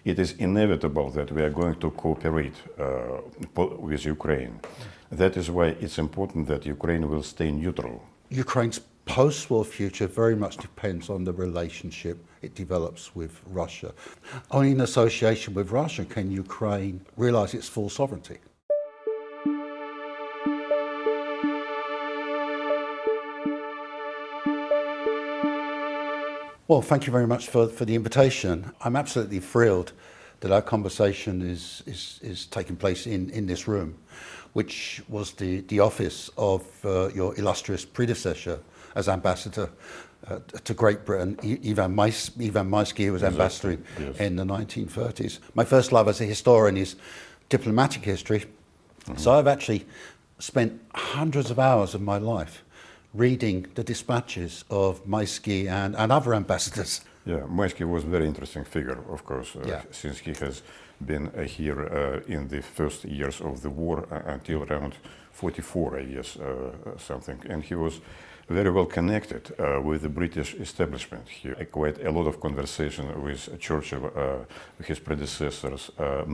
it is inevitable that we are going to cooperate with Ukraine. That is why it's important that Ukraine will stay neutral. Ukraine's post-war future very much depends on the relationship it develops with Russia. Only in association with Russia can Ukraine realize its full sovereignty. Well, thank you very much for the invitation. I'm absolutely thrilled that our conversation is taking place in this room, which was the office of your illustrious predecessor as ambassador to Great Britain, Ivan Maisky, who was ambassador in the 1930s. My first love as a historian is diplomatic history. So I've actually spent hundreds of hours of my life reading the dispatches of Maisky and other ambassadors. Yeah, Maisky was a very interesting figure, of course, since he has been here in the first years of the war until around 44, I guess, something. And he was very well connected with the British establishment. He had quite a lot of conversation with Churchill, his predecessors,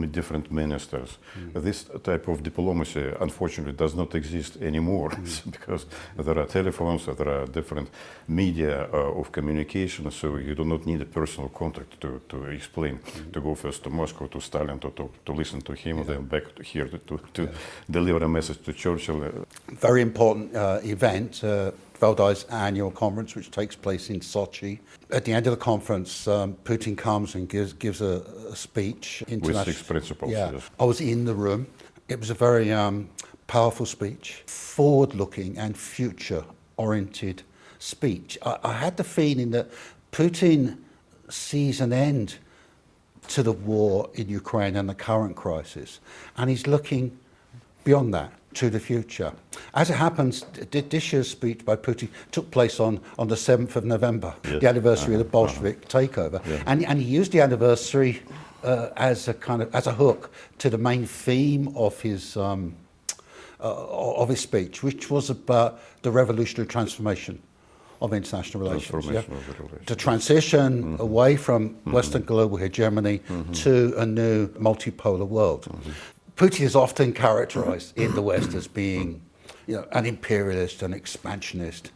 different ministers. This type of diplomacy, unfortunately, does not exist anymore because there are telephones, there are different media of communication, so you do not need a personal contact to explain, to go first to Moscow, to Stalin, to listen to him, then back here to deliver a message to Churchill. Very important event. Valdai's annual conference, which takes place in Sochi. At the end of the conference, Putin comes and gives a speech. With 6 principles. Yeah. Yes. I was in the room. It was a very powerful speech, forward-looking and future-oriented speech. I had the feeling that Putin sees an end to the war in Ukraine and the current crisis, and he's looking beyond that to the future. As it happens, this year's speech by Putin took place on the 7th of November, the anniversary of the Bolshevik takeover, and he used the anniversary as a hook to the main theme of his speech, which was about the revolutionary transformation of international relations. The transition away from Western global hegemony to a new multipolar world. Putin is often characterized in the West as being, an imperialist, an expansionist.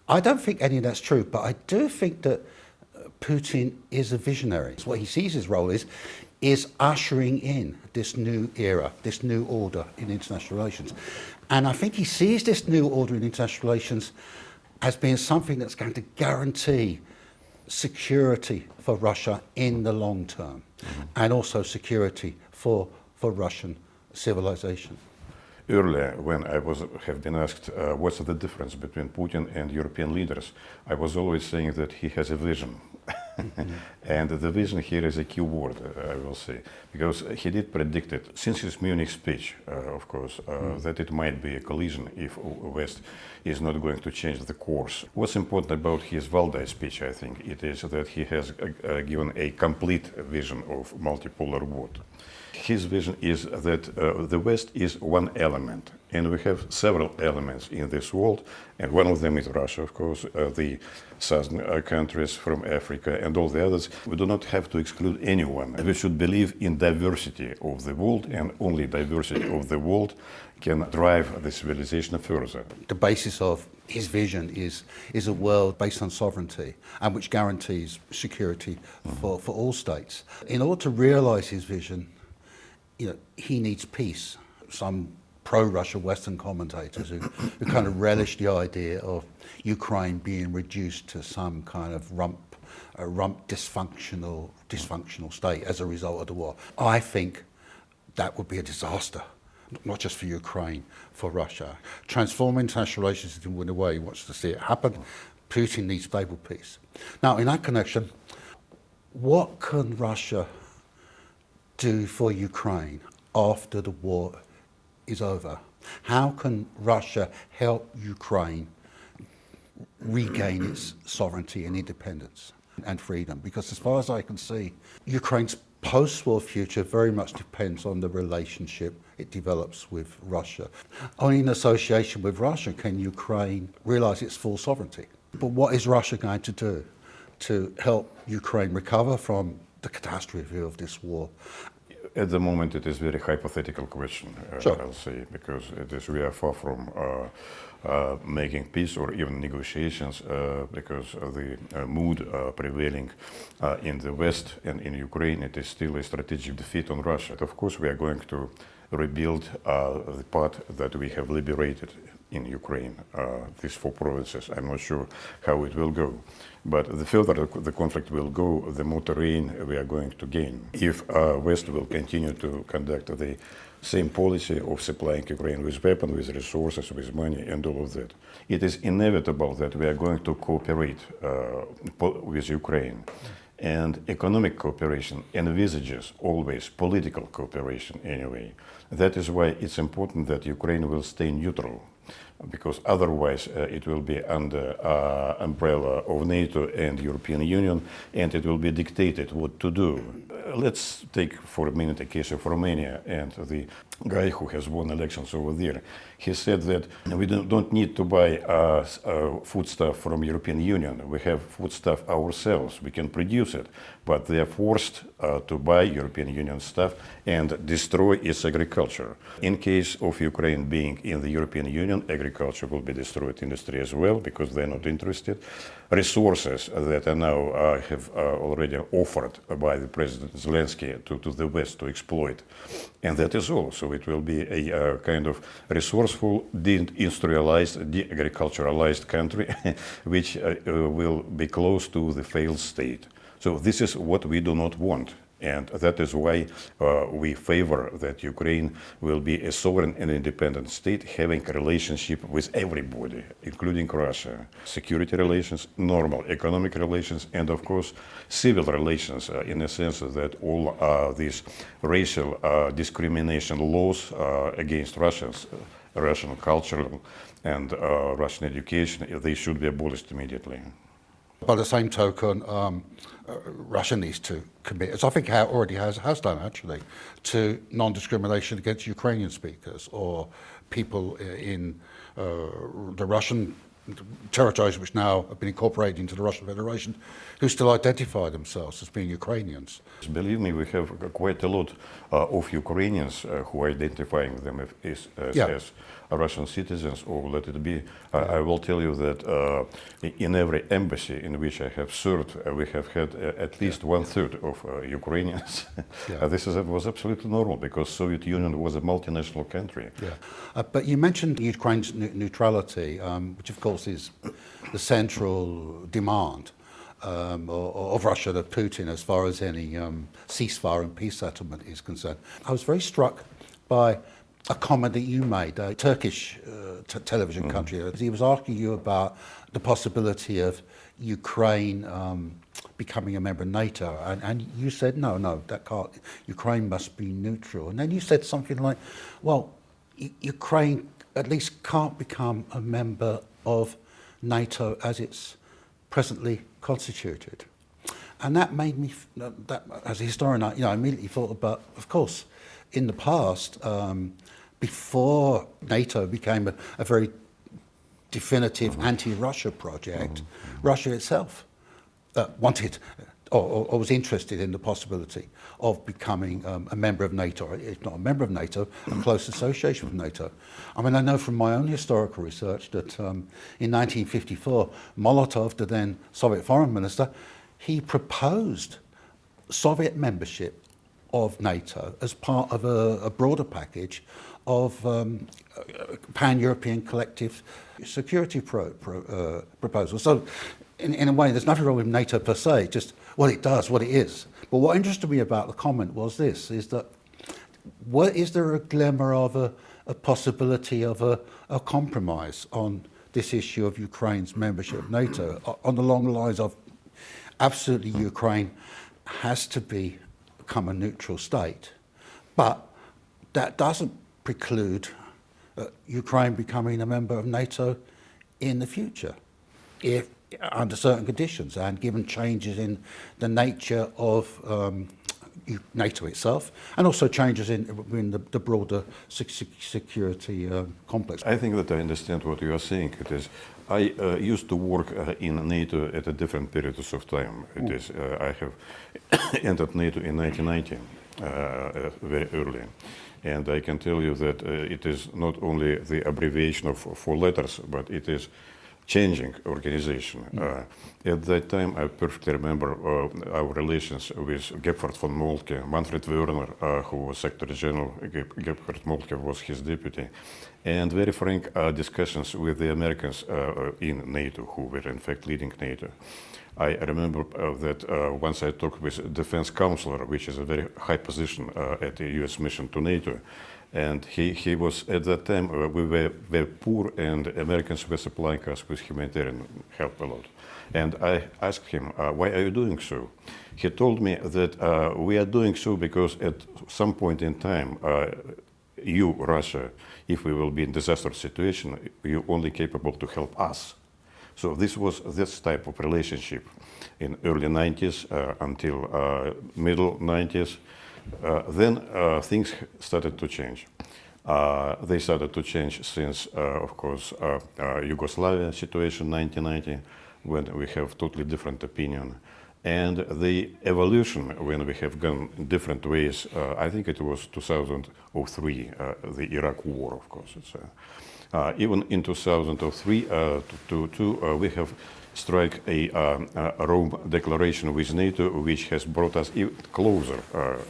I don't think any of that's true, but I do think that Putin is a visionary. What he sees his role is ushering in this new era, this new order in international relations. And I think he sees this new order in international relations as being something that's going to guarantee security for Russia in the long term, and also security for Russian civilization. Earlier, when I have been asked what's the difference between Putin and European leaders, I was always saying that he has a vision. And the vision here is a key word, I will say, because he did predict it since his Munich speech, of course, that it might be a collision if West is not going to change the course. What's important about his Valdai speech, I think, it is that he has given a complete vision of multipolar world. His vision is that the West is one element, and we have several elements in this world, and one of them is Russia, of course, the southern countries from Africa and all the others. We do not have to exclude anyone. We should believe in diversity of the world, and only diversity of the world can drive the civilization further. The basis of his vision is a world based on sovereignty and which guarantees security for all states. In order to realize his vision, he needs peace. Some pro-Russia Western commentators who kind of relish the idea of Ukraine being reduced to some kind of rump dysfunctional state as a result of the war. I think that would be a disaster, not just for Ukraine, for Russia. Transforming international relations in the way he wants to see it happen. Putin needs stable peace. Now, in that connection, what can Russia do for Ukraine after the war is over? How can Russia help Ukraine regain its sovereignty and independence and freedom? Because as far as I can see, Ukraine's post-war future very much depends on the relationship it develops with Russia. Only in association with Russia can Ukraine realize its full sovereignty. But what is Russia going to do to help Ukraine recover from the catastrophe of this war? At the moment, it is very hypothetical question, Sure. I'll say, because it is we are far from making peace or even negotiations, because of the mood prevailing in the West and in Ukraine. It is still a strategic defeat on Russia. Of course, we are going to rebuild the part that we have liberated in Ukraine, these 4 provinces. I'm not sure how it will go. But the further the conflict will go, the more terrain we are going to gain. If West will continue to conduct the same policy of supplying Ukraine with weapons, with resources, with money, and all of that, it is inevitable that we are going to cooperate with Ukraine. And economic cooperation envisages always political cooperation anyway. That is why it's important that Ukraine will stay neutral, because otherwise it will be under umbrella of NATO and European Union, and it will be dictated what to do. Let's take for a minute a case of Romania and the guy who has won elections over there. He said that we don't need to buy foodstuff from European Union. We have foodstuff ourselves. We can produce it, but they are forced to buy European Union stuff and destroy its agriculture. In case of Ukraine being in the European Union, agriculture will be destroyed, industry as well, because they're not interested. Resources that are now have already offered by the President Zelensky to the West to exploit. And that is all. So it will be a kind of resourceful, deindustrialized, de-agriculturalized country, which will be close to the failed state. So this is what we do not want. And that is why we favor that Ukraine will be a sovereign and independent state having a relationship with everybody, including Russia. Security relations, normal economic relations, and of course civil relations in the sense that all these racial discrimination laws against Russians, Russian culture and Russian education, they should be abolished immediately. By the same token, Russia needs to commit, as I think it already has done actually, to non-discrimination against Ukrainian speakers or people in the Russian territories which now have been incorporated into the Russian Federation, who still identify themselves as being Ukrainians. Believe me, we have quite a lot of Ukrainians who are identifying them as Russian citizens, or let it be. I will tell you that in every embassy in which I have served, we have had at least 1/3 of Ukrainians. This was absolutely normal because Soviet Union was a multinational country. But you mentioned Ukraine's neutrality, which of course is the central demand of Russia to Putin as far as any ceasefire and peace settlement is concerned. I was very struck by a comment that you made, a Turkish television country. He was asking you about the possibility of Ukraine becoming a member of NATO, and you said, no, that can't. Ukraine must be neutral. And then you said something like, well, Ukraine at least can't become a member of NATO as it's presently constituted. And that made me, as a historian, I immediately thought about, of course, in the past, before NATO became a very definitive anti-Russia project, Russia itself wanted or was interested in the possibility of becoming a member of NATO, or if not a member of NATO, a close association with NATO. I mean, I know from my own historical research that in 1954, Molotov, the then Soviet foreign minister, he proposed Soviet membership of NATO as part of a broader package of pan-European collective security proposals. So in a way, there's nothing wrong with NATO per se, just what it does, what it is. But what interested me about the comment was this, is that is there a glimmer of a possibility of a compromise on this issue of Ukraine's membership of NATO, on the long lines of absolutely Ukraine has to become a neutral state, but that doesn't preclude Ukraine becoming a member of NATO in the future, if under certain conditions and given changes in the nature of NATO itself, and also changes in the broader security complex. I think that I understand what you are saying. It is, I used to work in NATO at a different periods of time. It is, I have entered NATO in 1990, very early. And I can tell you that it is not only the abbreviation of 4 letters, but it is changing organization. At that time, I perfectly remember our relations with Gebhard von Moltke, Manfred Wörner, who was Secretary General, Gebhard Moltke was his deputy, and very frank discussions with the Americans in NATO, who were in fact leading NATO. I remember that once I talked with a defense counselor, which is a very high position at the US mission to NATO, and he was, at that time, we were very poor, and Americans were supplying us with humanitarian help a lot. And I asked him, why are you doing so? He told me that we are doing so because at some point in time, you, Russia, if we will be in disaster situation, you're only capable to help us. So this was this type of relationship in early 90s until middle 90s. Then things started to change. They started to change since, of course, Yugoslavia situation 1990, when we have totally different opinion. And the evolution, when we have gone different ways, I think it was 2003, the Iraq War, of course. It's, even in 2003 we have struck a Rome Declaration with NATO, which has brought us even closer,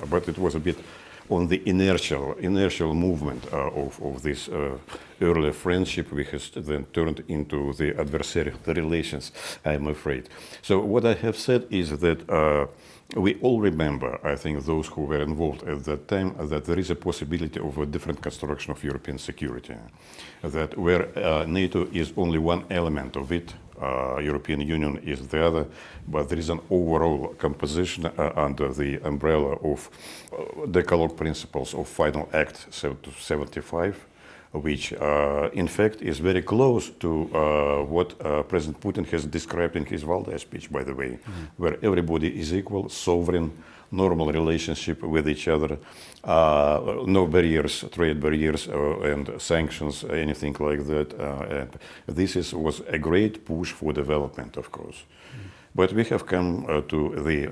but it was a bit on the inertial movement of this early friendship, which has then turned into the adversarial relations, I'm afraid. So what I have said is that we all remember, I think those who were involved at that time, that there is a possibility of a different construction of European security, that where NATO is only one element of it, European Union is the other, but there is an overall composition under the umbrella of Decalogue principles of Final Act 75, which in fact is very close to what President Putin has described in his Valdai speech, by the way, where everybody is equal, sovereign, normal relationship with each other, no barriers, trade barriers and sanctions, anything like that. And this was a great push for development, of course. But we have come to the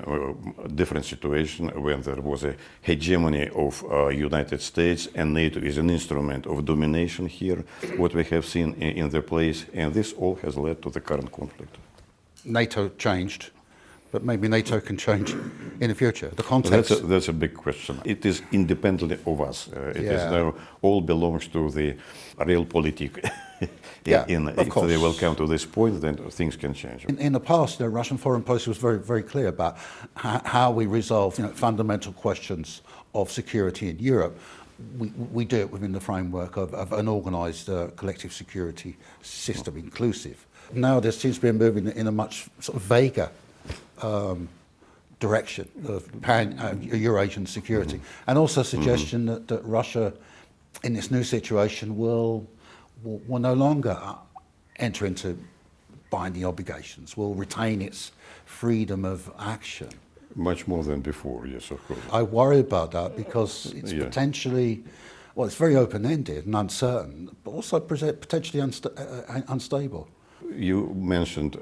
different situation when there was a hegemony of United States, and NATO is an instrument of domination here, what we have seen in the place, and this all has led to the current conflict. NATO changed, but maybe NATO can change in the future. The context. That's a big question. It is independently of us. It is now all belongs to the realpolitik. If they will come to this point, then things can change. In the past, Russian foreign policy was very, very clear about how we resolve fundamental questions of security in Europe. We do it within the framework of an organised collective security system, inclusive. Now there seems to be a movement in a much sort of vaguer direction of Eurasian security, and also a suggestion that Russia, in this new situation, will no longer enter into binding obligations, will retain its freedom of action. Much more than before, yes, of course. I worry about that because it's potentially, well, it's very open-ended and uncertain, but also potentially unstable. You mentioned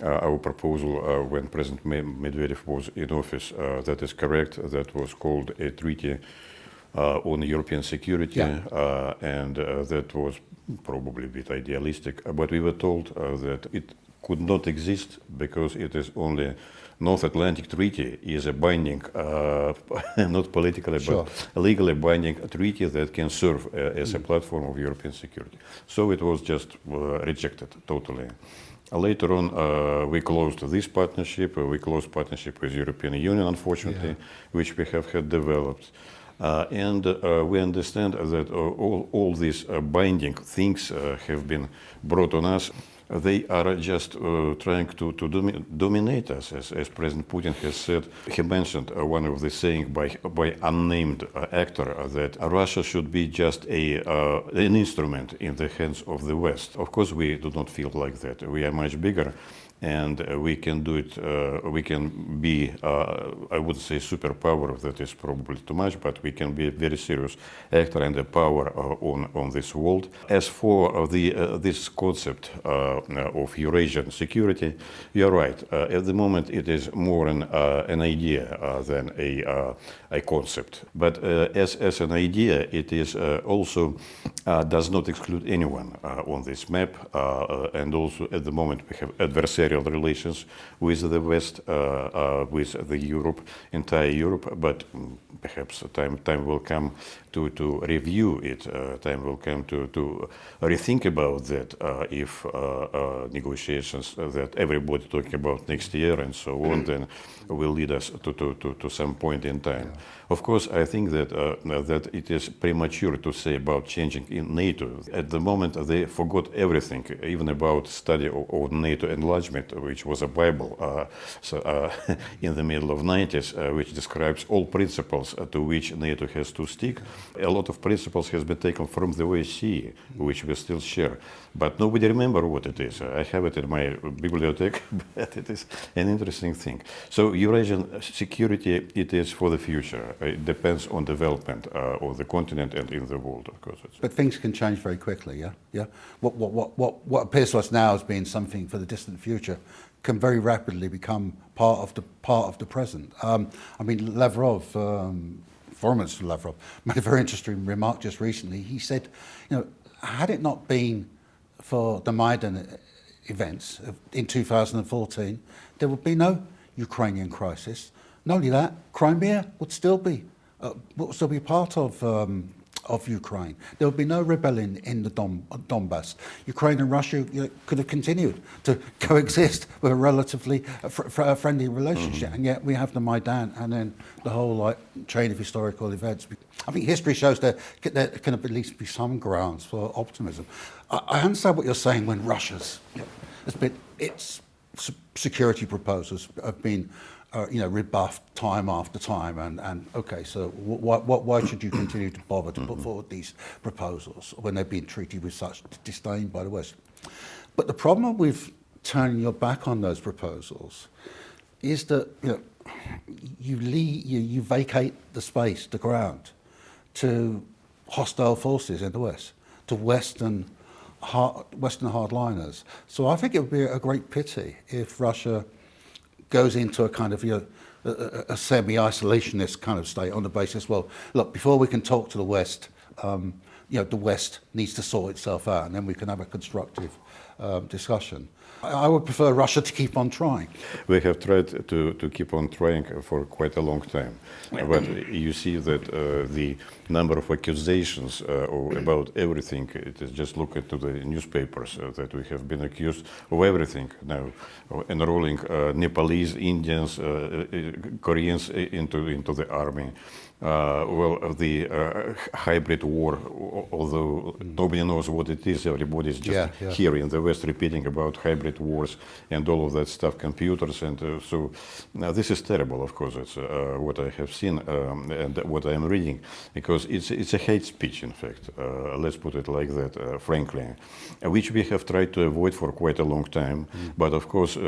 our proposal when President Medvedev was in office. That is correct. That was called a treaty on European security, and that was probably a bit idealistic. But we were told that it could not exist because it is only North Atlantic Treaty is a binding, not politically, but legally binding treaty that can serve as a platform of European security. So it was just rejected totally. Later on, we closed this partnership. We closed partnership with European Union, unfortunately, which we have had developed. And we understand that all these binding things have been brought on us. They are just trying to dominate us, as President Putin has said. He mentioned one of the saying by unnamed actor that Russia should be just an instrument in the hands of the West. Of course, we do not feel like that. We are much bigger. and we can do it. We can be, I wouldn't say superpower, that is probably too much, but we can be a very serious actor and a power on this world. As for this concept of Eurasian security, you're right. At the moment, it is more an idea than a concept. But as an idea, it is also does not exclude anyone on this map. And also, at the moment, we have adversarial relations with the West, with the Europe, entire Europe. But perhaps time will come to review it. Time will come to rethink about that. If negotiations that everybody talking about next year and so on, then will lead us to some point in time. Yeah. Of course, I think that that it is premature to say about changing in NATO. At the moment, they forgot everything, even about study of NATO enlargement, which was a Bible in the middle of 90s, which describes all principles to which NATO has to stick. A lot of principles has been taken from the OSCE, which we still share, but nobody remember what it is. I have it in my bibliothèque, but it is an interesting thing. So Eurasian security, it is for the future. It depends on development of the continent and in the world, of course. But things can change very quickly, yeah? Yeah. What appears to us now as being something for the distant future can very rapidly become part of the present. I mean, Lavrov, Foreign Minister Lavrov, made a very interesting remark just recently. He said, you know, had it not been for the Maidan events in 2014, there would be no Ukrainian crisis. Not only that, Crimea would still be part of Ukraine. There would be no rebellion in the Donbass. Ukraine and Russia could have continued to coexist with a relatively friendly relationship, and yet we have the Maidan and then the whole chain of historical events. I think history shows that there can at least be some grounds for optimism. I understand what you're saying when Russia's, its security proposals have been rebuffed time after time, and okay, so why should you continue to bother to put forward these proposals when they've been treated with such disdain by the West? But the problem with turning your back on those proposals is that you vacate the space, the ground, to hostile forces in the West, to Western hardliners. So I think it would be a great pity if Russia goes into a kind of a semi-isolationist kind of state on the basis, well, look, before we can talk to the West, the West needs to sort itself out, and then we can have a constructive discussion. I would prefer Russia to keep on trying. We have tried to keep on trying for quite a long time, but you see that the number of accusations about everything, it is just look at the newspapers that we have been accused of everything now, enrolling Nepalese, Indians, Koreans into the army. The hybrid war, although nobody knows what it is, everybody is just here in the West repeating about hybrid wars and all of that stuff, computers, and so now this is terrible, of course. It's what I have seen and what I am reading, because it's a hate speech, in fact, let's put it like that, frankly, which we have tried to avoid for quite a long time. But of course,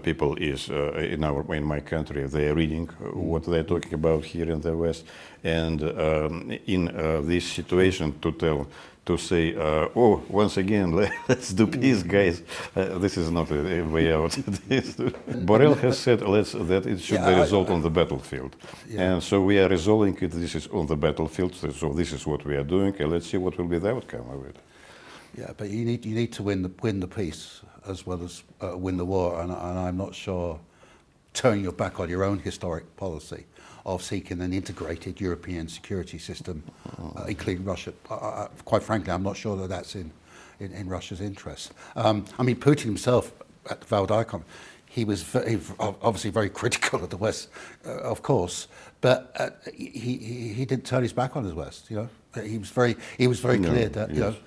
people is in my country, they are reading what they're talking about here in the West. And in this situation, to say, once again, let's do peace, guys. This is not a way out. Borrell has said that it should be resolved on the battlefield. And so we are resolving it. This is on the battlefield. So this is what we are doing. And let's see what will be the outcome of it. Yeah, but you need to win the peace as well as win the war. And I'm not sure turning your back on your own historic policy of seeking an integrated European security system, including Russia. Quite frankly, I'm not sure that that's in Russia's interest. I mean, Putin himself at the Valdai conference, he was obviously very critical of the West, of course, but he didn't turn his back on the West. He was very clear that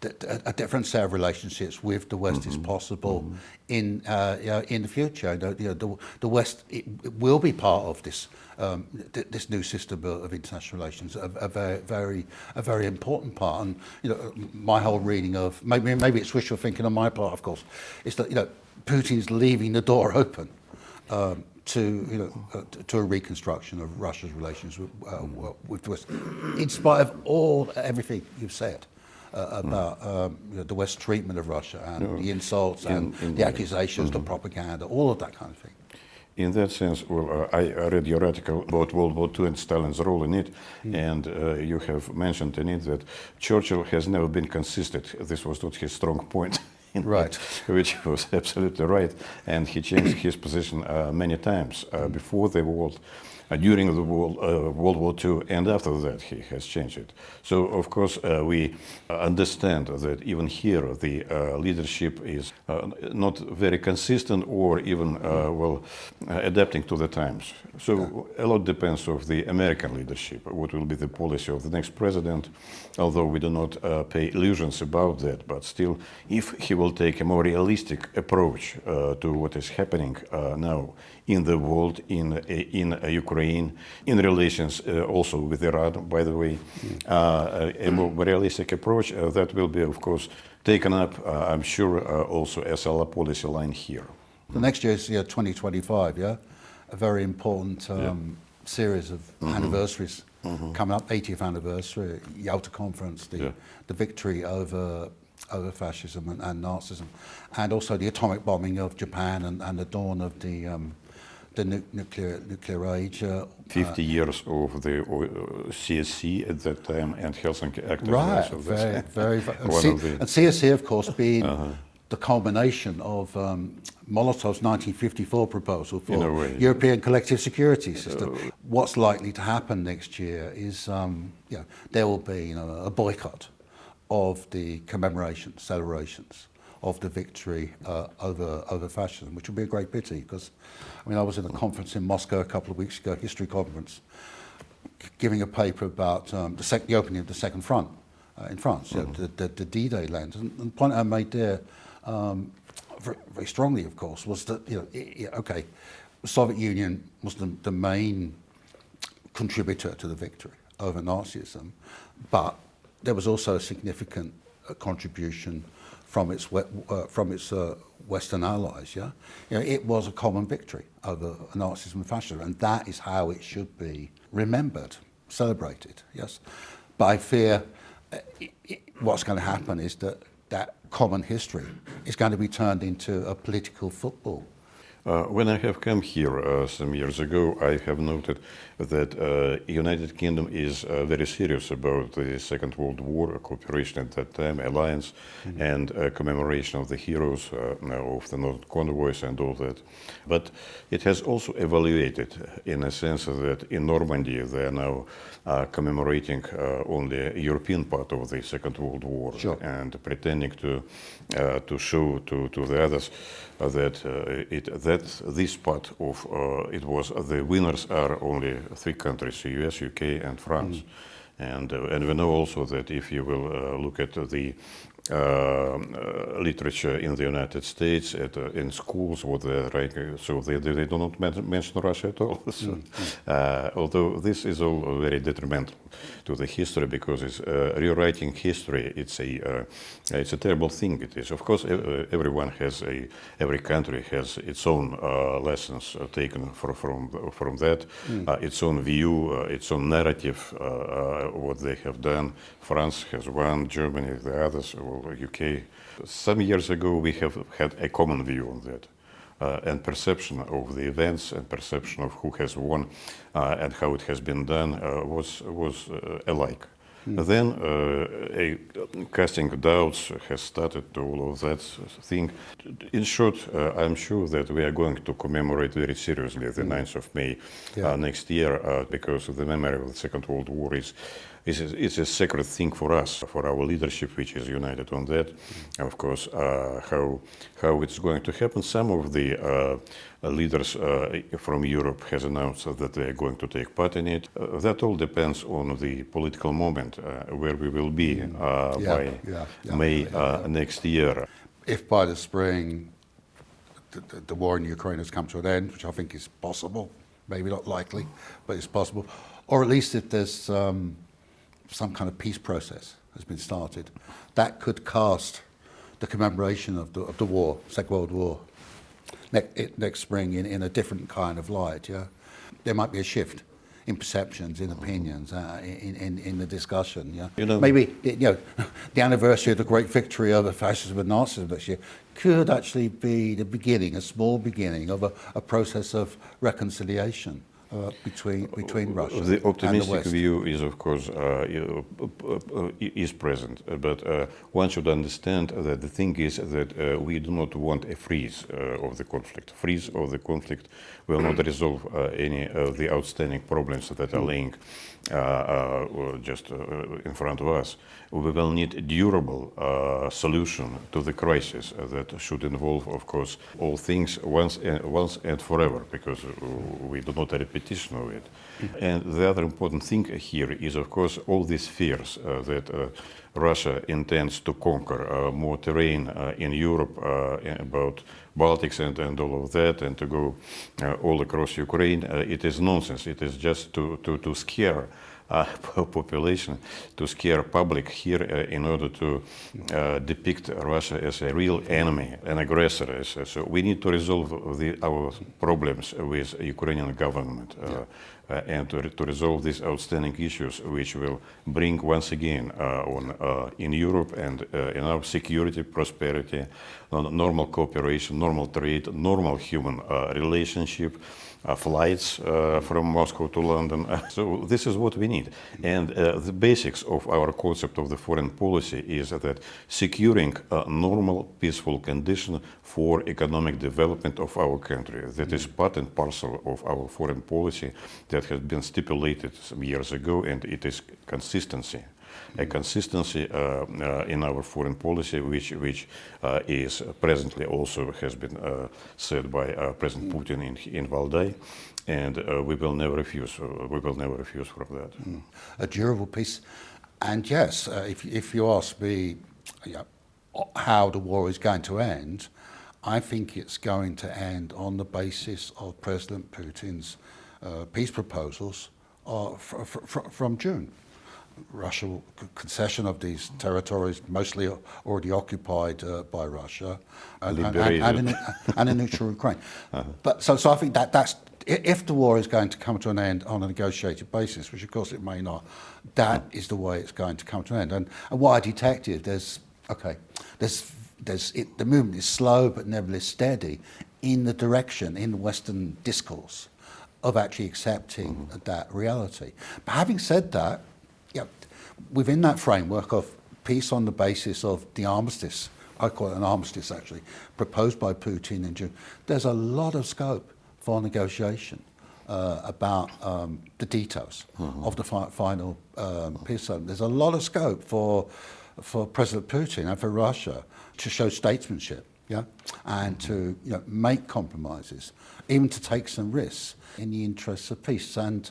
a different set of relationships with the West is possible in the future. The West it will be part of this this new system of international relations, a very important part. And my whole reading of maybe it's wishful thinking on my part, of course, is that Putin's leaving the door open to a reconstruction of Russia's relations with the West, in spite of everything you've said about the West's treatment of Russia and the insults and the accusations, the propaganda, all of that kind of thing. In that sense, well, I read your article about World War II and Stalin's role in it, and you have mentioned in it that Churchill has never been consistent. This was not his strong point. Right. Which was absolutely right, and he changed his position many times before the war, during the World War II, and after that he has changed it. So of course we understand that even here the leadership is not very consistent or even adapting to the times. So a lot depends on the American leadership, what will be the policy of the next president, although we do not pay illusions about that, but still, if he will take a more realistic approach to what is happening now in the world, in Ukraine, in relations also with Iran, by the way, a more realistic approach that will be, of course, taken up, I'm sure, also as our policy line here. The next year is 2025, yeah? A very important series of anniversaries coming up, 80th anniversary, Yalta Conference, the victory over fascism and Nazism, and also the atomic bombing of Japan and the dawn of the nuclear age. 50 years of the CSC at that time and Helsinki Act. Right, very. And CSC, of course, being the culmination of Molotov's 1954 proposal for European collective security system. What's likely to happen next year is there will be a boycott of the commemorations, celebrations of the victory over fascism, which would be a great pity because, I was in a conference in Moscow a couple of weeks ago, history conference, giving a paper about the opening of the Second Front in France, the D-Day land. And the point I made there, very strongly, of course, was that, the Soviet Union was the main contributor to the victory over Nazism, but there was also a significant contribution from its Western allies. It was a common victory over Nazism and fascism, and that is how it should be remembered, celebrated. Yes, but I fear what's going to happen is that common history is going to be turned into a political football. When I have come here some years ago, I have noted that United Kingdom is very serious about the Second World War, cooperation at that time, alliance, and commemoration of the heroes of the Northern convoys and all that. But it has also evaluated in a sense that in Normandy they are now commemorating only European part of the Second World War and pretending to show to the others that this part of it was the winners are only three countries: US, UK, and France. And we know also that if you will look at the literature in the United States, in schools, what they're writing, so they do not mention Russia at all. So, although this is all very detrimental to the history, because it's rewriting history. It's a terrible thing. It is, of course, every country has its own lessons taken from that, its own view, its own narrative, what they have done. France has one, Germany the others, or UK. Some years ago we have had a common view on that. And perception of the events and perception of who has won and how it has been done was alike. Then a casting doubts has started to all of that thing. In short, I'm sure that we are going to commemorate very seriously the 9th of May next year because the memory of the Second World War it's a sacred thing for us, for our leadership, which is united on that. Of course, how it's going to happen. Some of the leaders from Europe has announced that they are going to take part in it. That all depends on the political moment where we will be by May next year. If by the spring the war in Ukraine has come to an end, which I think is possible, maybe not likely, but it's possible, or at least if there's some kind of peace process has been started, that could cast the commemoration of the war, Second World War, next spring in a different kind of light. Yeah, there might be a shift in perceptions, in opinions, in the discussion. Yeah, maybe the anniversary of the great victory over fascism and Nazism this year could actually be the beginning, a small beginning of a process of reconciliation between Russia and the West. The optimistic view is, of course, is present, but one should understand that the thing is that we do not want a freeze of the conflict. Freeze of the conflict will not resolve any of the outstanding problems that are laying just in front of us. We will need a durable solution to the crisis that should involve, of course, all things once and forever, because we do not repetition of it. And the other important thing here is, of course, all these fears that Russia intends to conquer more terrain in Europe about Baltics and all of that, and to go all across Ukraine. It is nonsense. It is just to scare population, to scare public here in order to depict Russia as a real enemy, an aggressor. So we need to resolve our problems with Ukrainian government and to resolve these outstanding issues, which will bring once again in Europe and in our security, prosperity, normal cooperation, normal trade, normal human relationship, flights from Moscow to London. So this is what we need. And the basics of our concept of the foreign policy is that securing a normal, peaceful condition for economic development of our country. That is part and parcel of our foreign policy that has been stipulated some years ago, and it is consistency. A consistency in our foreign policy, which is presently also has been said by President Putin in Valdai, and we will never refuse. We will never refuse from that. A durable peace, and yes, if you ask me how the war is going to end, I think it's going to end on the basis of President Putin's peace proposals from June. Russia concession of these territories, mostly already occupied by Russia, and a neutral Ukraine. But so I think that's if the war is going to come to an end on a negotiated basis, which of course it may not, that is the way it's going to come to an end. And what I detected, the movement is slow but nevertheless steady in the direction, in the Western discourse, of actually accepting that reality. But having said that, within that framework of peace on the basis of the armistice, I call it an armistice actually, proposed by Putin in June, there's a lot of scope for negotiation about the details of the final peace zone. There's a lot of scope for President Putin and for Russia to show statesmanship, and to make compromises, even to take some risks in the interests of peace. And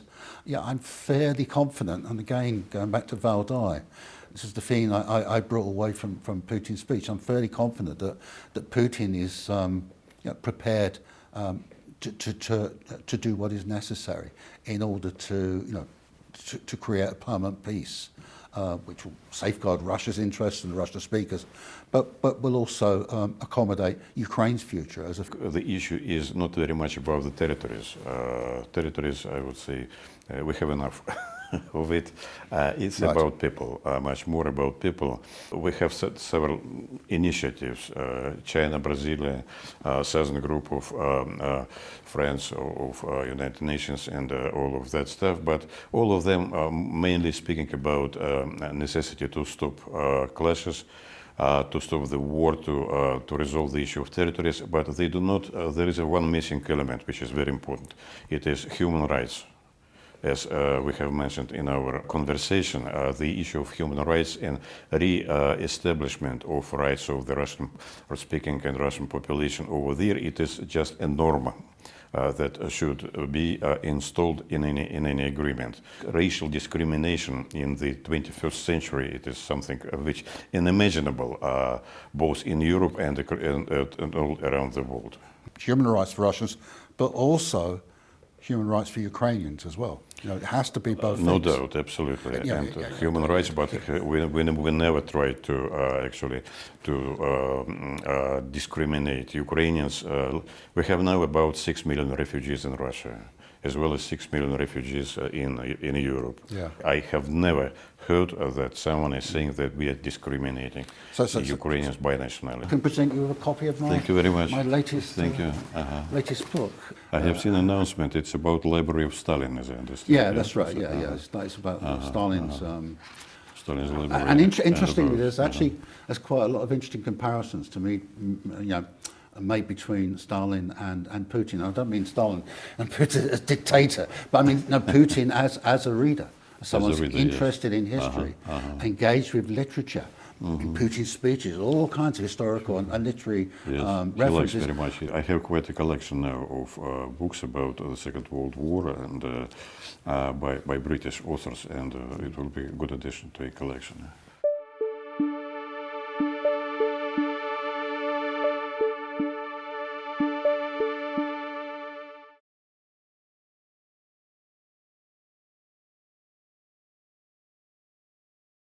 I'm fairly confident, and again, going back to Valdai, this is the thing I brought away from Putin's speech. I'm fairly confident that Putin is prepared to do what is necessary in order to create a permanent peace, which will safeguard Russia's interests and the Russian speakers, but will also accommodate Ukraine's future. The issue is not very much about the territories. Territories, I would say, we have enough of it. It's right. About people, much more about people. We have several initiatives, China, Brazil, Southern Group of friends of United Nations and all of that stuff, but all of them are mainly speaking about necessity to stop clashes, to stop the war, to resolve the issue of territories, but they do not, there is one missing element which is very important. It is human rights. as we have mentioned in our conversation, the issue of human rights and re-establishment of rights of the Russian-speaking and Russian population over there, it is just a norm. That should be installed in any agreement. Racial discrimination in the 21st century, it is something which unimaginable both in Europe and all around the world. Human rights for Russians, but also human rights for Ukrainians as well. You know, it has to be both No things. doubt, absolutely. Human rights, but we never try to actually to discriminate Ukrainians. We have now about 6 million refugees in Russia, as well as 6 million refugees in Europe. Yeah. I have never heard that someone is saying that we are discriminating Ukrainians by nationality. I can present you with a copy of Thank you very much. my latest, Thank you. latest book. I have seen an announcement. It's about library of Stalin, as I understand. Yeah, that's right. Yeah. It's about Stalin's. Stalin's library. And interestingly, there's quite a lot of interesting comparisons to me, you know, made between Stalin and Putin. I don't mean Stalin and Putin as dictator, but I mean Putin as a reader, someone who's interested in history, engaged with literature. Putin's speeches, all kinds of historical and literary references. He likes very much. I have quite a collection now of books about the Second World War and by British authors, and it will be a good addition to a collection.